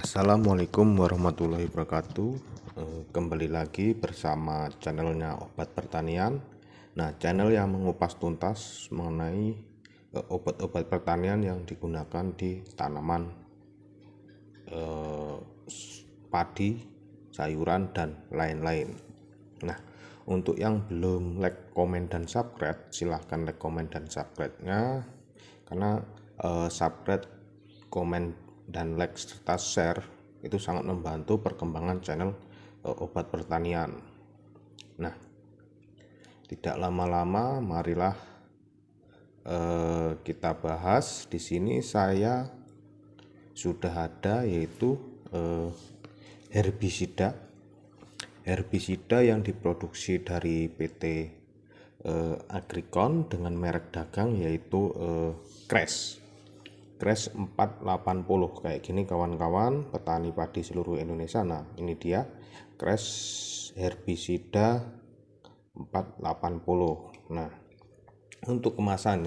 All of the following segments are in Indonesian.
Assalamualaikum warahmatullahi wabarakatuh. Kembali lagi bersama channelnya Obat Pertanian. Nah, channel yang mengupas tuntas mengenai obat-obat pertanian yang digunakan di tanaman padi, sayuran, dan lain-lain. Nah, untuk yang belum like, komen, dan subscribe, silahkan like, komen, dan subscribe-nya, karena subscribe, komen, dan like serta share itu sangat membantu perkembangan channel obat pertanian. Nah, tidak lama-lama, marilah kita bahas. Di sini saya sudah ada, yaitu herbisida yang diproduksi dari PT Agricon dengan merek dagang, yaitu Crash 480 kayak gini kawan-kawan petani padi seluruh Indonesia. Nah, ini dia Crash herbisida 480. Nah, untuk kemasan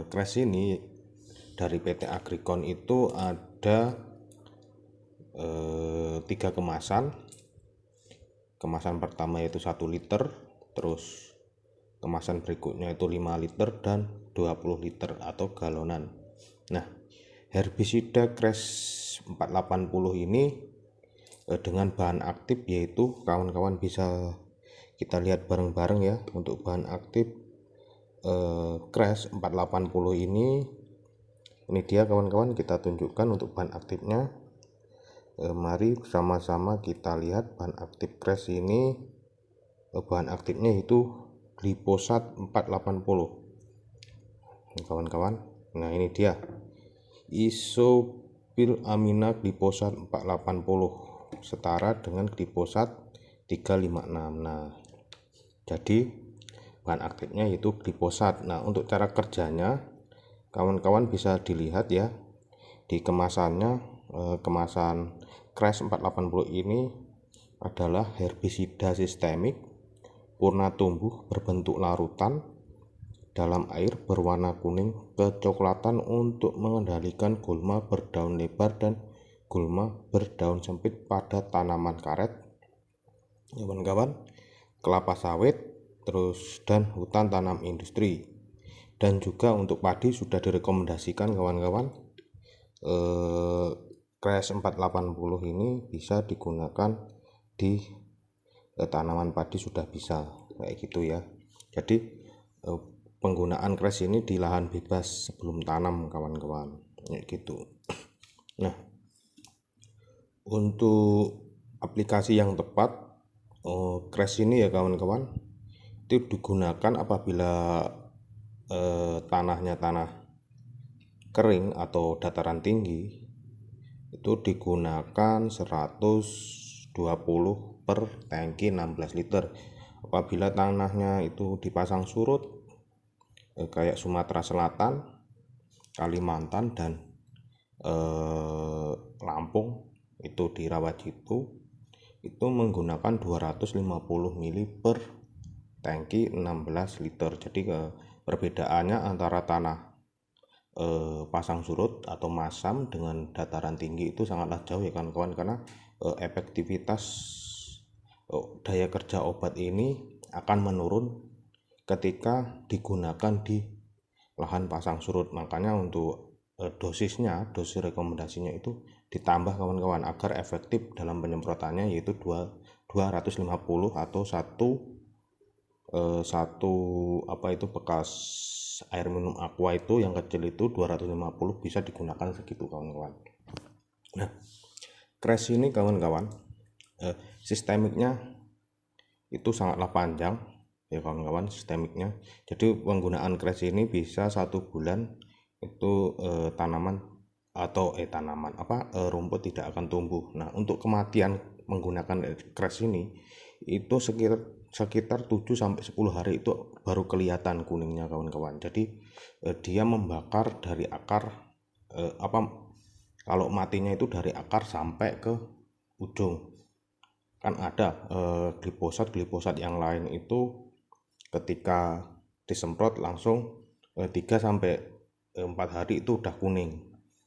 Crash ini dari PT Agricon itu ada 3 kemasan. Kemasan pertama yaitu 1 liter, terus kemasan berikutnya itu 5 liter dan 20 liter atau galonan. Nah, herbisida Crash 480 ini dengan bahan aktif, yaitu kawan-kawan bisa kita lihat bareng-bareng ya. Untuk bahan aktif Crash 480 ini dia kawan-kawan, kita tunjukkan untuk bahan aktifnya. Mari sama-sama kita lihat bahan aktif Crash ini. Bahan aktifnya itu glifosat 480 kawan-kawan. Nah, ini dia isopilamina glifosat 480 setara dengan glifosat 356. Nah, jadi bahan aktifnya itu glifosat. Nah, untuk cara kerjanya kawan-kawan bisa dilihat ya di kemasannya. Kemasan Crash 480 ini adalah herbisida sistemik purna tumbuh berbentuk larutan dalam air berwarna kuning kecoklatan untuk mengendalikan gulma berdaun lebar dan gulma berdaun sempit pada tanaman karet, kawan-kawan, kelapa sawit, terus dan hutan tanam industri. Dan juga untuk padi sudah direkomendasikan kawan-kawan. Crash 480 ini bisa digunakan di tanaman padi, sudah bisa kayak gitu ya. Jadi penggunaan Crash ini di lahan bebas sebelum tanam kawan-kawan kayak gitu. Nah, untuk aplikasi yang tepat Crash ini ya kawan-kawan, itu digunakan apabila tanahnya tanah kering atau dataran tinggi. Itu digunakan 120 per tangki 16 liter. Apabila tanahnya itu dipasang surut kayak Sumatera Selatan, Kalimantan, dan Lampung, itu di Rawajitu, itu menggunakan 250 mili per tangki 16 liter. Jadi perbedaannya antara tanah pasang surut atau masam dengan dataran tinggi itu sangatlah jauh ya kawan-kawan, karena efektivitas daya kerja obat ini akan menurun ketika digunakan di lahan pasang surut. Makanya untuk dosis rekomendasinya itu ditambah kawan-kawan agar efektif dalam penyemprotannya, yaitu 250 atau satu bekas air minum aqua itu yang kecil itu 250 bisa digunakan segitu kawan-kawan. Nah, Crash ini kawan-kawan sistemiknya itu sangatlah panjang ya kawan-kawan, sistemiknya. Jadi penggunaan Crash ini bisa 1 bulan itu rumput tidak akan tumbuh. Nah, untuk kematian menggunakan Crash ini itu sekitar 7 sampai 10 hari itu baru kelihatan kuningnya kawan-kawan. Jadi dia membakar dari akar, kalau matinya itu dari akar sampai ke ujung. Kan ada glifosat yang lain itu ketika disemprot langsung 3 sampai 4 hari itu udah kuning.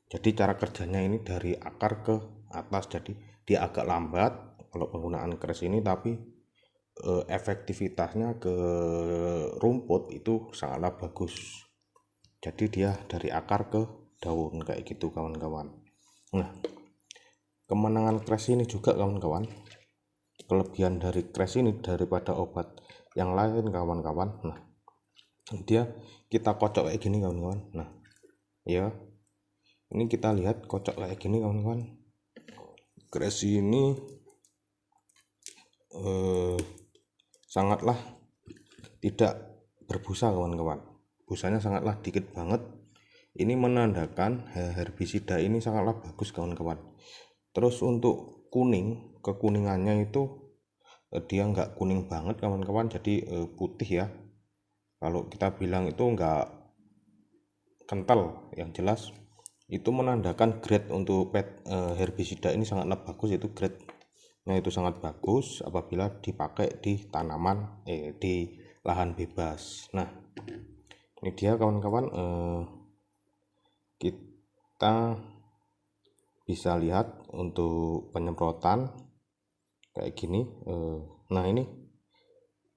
Jadi cara kerjanya ini dari akar ke atas, jadi dia agak lambat kalau penggunaan crash ini, tapi efektivitasnya ke rumput itu sangatlah bagus. Jadi dia dari akar ke daun kayak gitu kawan-kawan. Nah, kemenangan crash ini juga kawan-kawan, kelebihan dari crash ini daripada obat yang lain kawan-kawan. Nah, dia kita kocok kayak gini kawan-kawan. Nah ya, ini kita lihat kocok kayak gini kawan-kawan. Crash ini sangatlah tidak berbusa kawan-kawan, busanya sangatlah dikit banget. Ini menandakan herbisida ini sangatlah bagus kawan-kawan. Terus untuk kuning, kekuningannya itu dia nggak kuning banget kawan-kawan, jadi putih ya. Kalau kita bilang itu nggak kental, yang jelas itu menandakan grade untuk herbisida ini sangatlah bagus. Itu grade-nya itu sangat bagus apabila dipakai di tanaman di lahan bebas. Nah, ini dia kawan-kawan, kita bisa lihat untuk penyemprotan kayak gini. Nah ini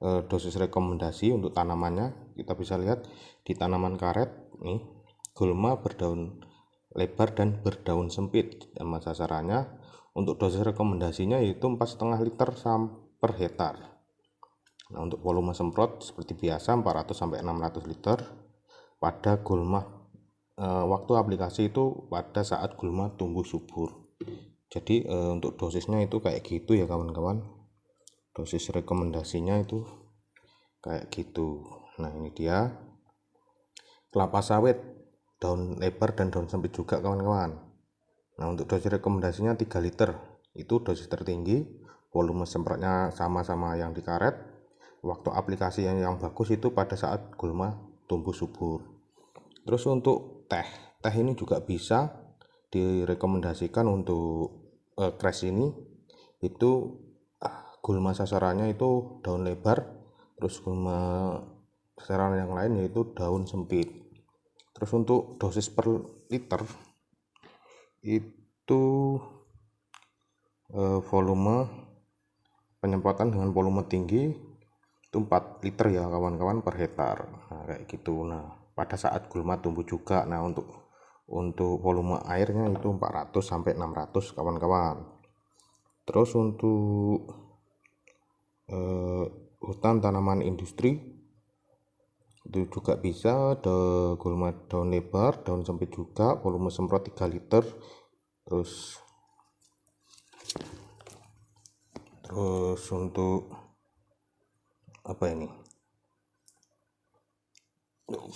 dosis rekomendasi untuk tanamannya, kita bisa lihat di tanaman karet nih, gulma berdaun lebar dan berdaun sempit. Sama sasarannya untuk dosis rekomendasinya yaitu 4,5 liter per hektar. Nah, untuk volume semprot seperti biasa 400 sampai 600 liter pada gulma. Waktu aplikasi itu pada saat gulma tumbuh subur. Jadi untuk dosisnya itu kayak gitu ya kawan-kawan. Dosis rekomendasinya itu kayak gitu. Nah, ini dia kelapa sawit, daun lebar dan daun sempit juga kawan-kawan. Nah, untuk dosis rekomendasinya 3 liter, itu dosis tertinggi. Volume semprotnya sama-sama yang di karet. Waktu aplikasi yang bagus itu pada saat gulma tumbuh subur. Terus untuk teh ini juga bisa direkomendasikan untuk crash ini. Itu gulma sasarannya itu daun lebar, terus gulma sasaran yang lain yaitu daun sempit. Terus untuk dosis per liter itu volume penyemprotan dengan volume tinggi itu 4 liter ya kawan-kawan per hektar. Nah, kayak gitu. Nah, pada saat gulma tumbuh juga. Nah, untuk volume airnya itu 400 sampai 600 kawan-kawan. Terus untuk hutan tanaman industri itu juga bisa, ada gulma daun lebar, daun sempit juga, volume semprot 3 liter. Terus untuk apa ini,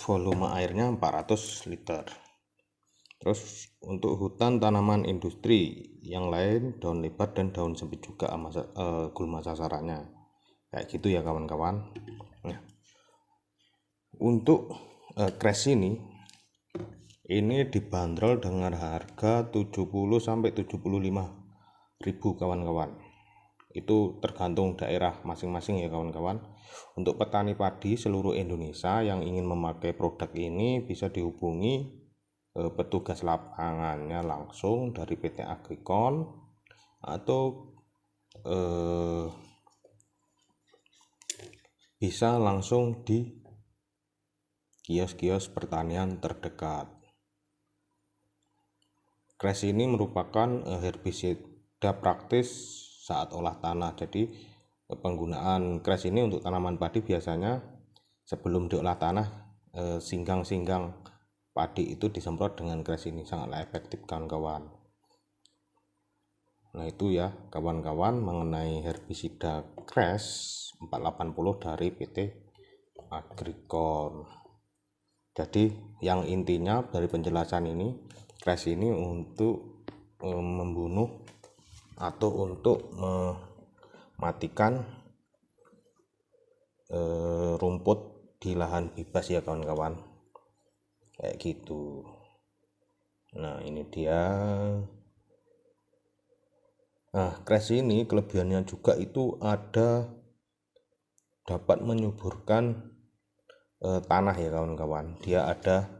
volume airnya 400 liter. Terus untuk hutan tanaman industri yang lain, daun lebar dan daun sempit juga gulma sasarannya kayak gitu ya kawan-kawan. Nah, untuk crash ini dibanderol dengan harga 70 sampai 75.000 kawan-kawan. Itu tergantung daerah masing-masing ya kawan-kawan. Untuk petani padi seluruh Indonesia yang ingin memakai produk ini bisa dihubungi petugas lapangannya langsung dari PT Agrikon atau bisa langsung di kios-kios pertanian terdekat. Crash ini merupakan herbisida praktis saat olah tanah. Jadi penggunaan crash ini untuk tanaman padi biasanya sebelum diolah tanah, singgang-singgang padi itu disemprot dengan crash ini, sangatlah efektif kawan-kawan. Nah, itu ya kawan-kawan mengenai herbisida crash 480 dari PT Agrikon. Jadi yang intinya dari penjelasan ini, crash ini untuk membunuh atau untuk mematikan rumput di lahan bebas ya kawan-kawan, kayak gitu. Nah, ini dia. Nah, crash ini kelebihannya juga itu ada dapat menyuburkan tanah ya kawan-kawan. Dia ada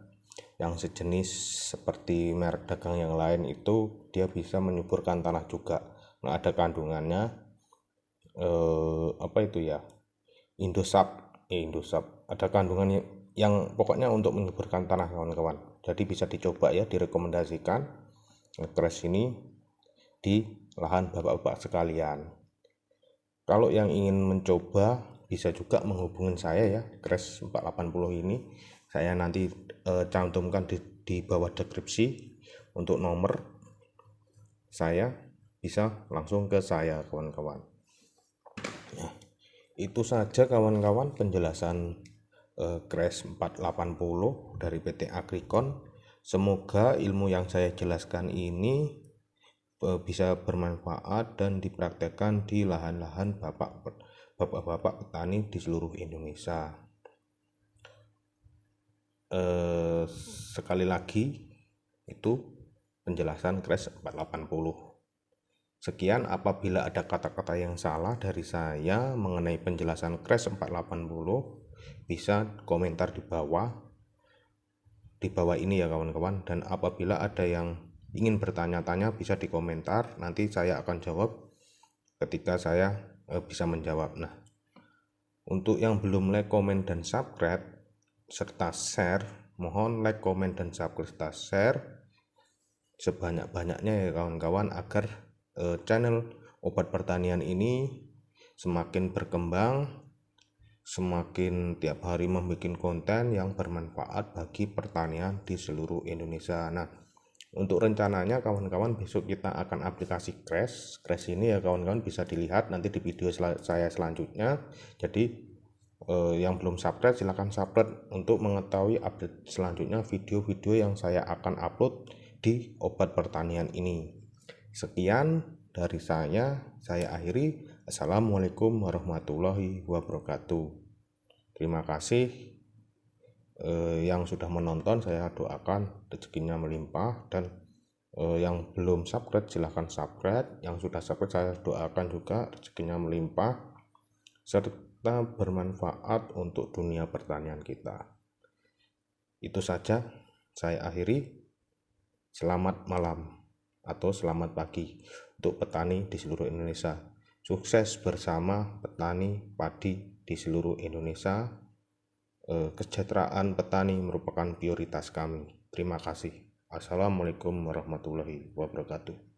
yang sejenis seperti merek dagang yang lain itu dia bisa menyuburkan tanah juga. Nah, ada kandungannya apa itu ya, Indosat ada kandungan yang pokoknya untuk menyuburkan tanah kawan-kawan. Jadi bisa dicoba ya, direkomendasikan Crash ini di lahan bapak-bapak sekalian. Kalau yang ingin mencoba bisa juga menghubungi saya ya, Crash 480 ini. Saya nanti cantumkan di bawah deskripsi untuk nomor saya, bisa langsung ke saya kawan-kawan. Nah, itu saja kawan-kawan penjelasan Crash 480 dari PT Agricon. Semoga ilmu yang saya jelaskan ini bisa bermanfaat dan dipraktekkan di lahan-lahan bapak-bapak petani di seluruh Indonesia. Sekali lagi itu penjelasan Crash 480. Sekian, apabila ada kata-kata yang salah dari saya mengenai penjelasan Crash 480 bisa komentar di bawah ini ya kawan-kawan. Dan apabila ada yang ingin bertanya-tanya bisa di komentar, nanti saya akan jawab ketika saya bisa menjawab. Nah, untuk yang belum like, komen, dan subscribe serta share, mohon like, komen, dan subscribe serta share sebanyak-banyaknya ya kawan-kawan, agar channel Obat Pertanian ini semakin berkembang, semakin tiap hari membuat konten yang bermanfaat bagi pertanian di seluruh Indonesia. Nah, untuk rencananya kawan-kawan besok kita akan aplikasi Crash ini ya kawan-kawan, bisa dilihat nanti di video saya selanjutnya. Jadi yang belum subscribe silahkan subscribe untuk mengetahui update selanjutnya video-video yang saya akan upload di Obat Pertanian ini. Sekian dari saya akhiri. Assalamualaikum warahmatullahi wabarakatuh. Terima kasih yang sudah menonton. Saya doakan rezekinya melimpah, dan yang belum subscribe silahkan subscribe. Yang sudah subscribe saya doakan juga rezekinya melimpah serta bermanfaat untuk dunia pertanian kita. Itu saja saya akhiri. Selamat malam atau selamat pagi untuk petani di seluruh Indonesia. Sukses bersama petani padi di seluruh Indonesia. Kesejahteraan petani merupakan prioritas kami. Terima kasih. Assalamualaikum warahmatullahi wabarakatuh.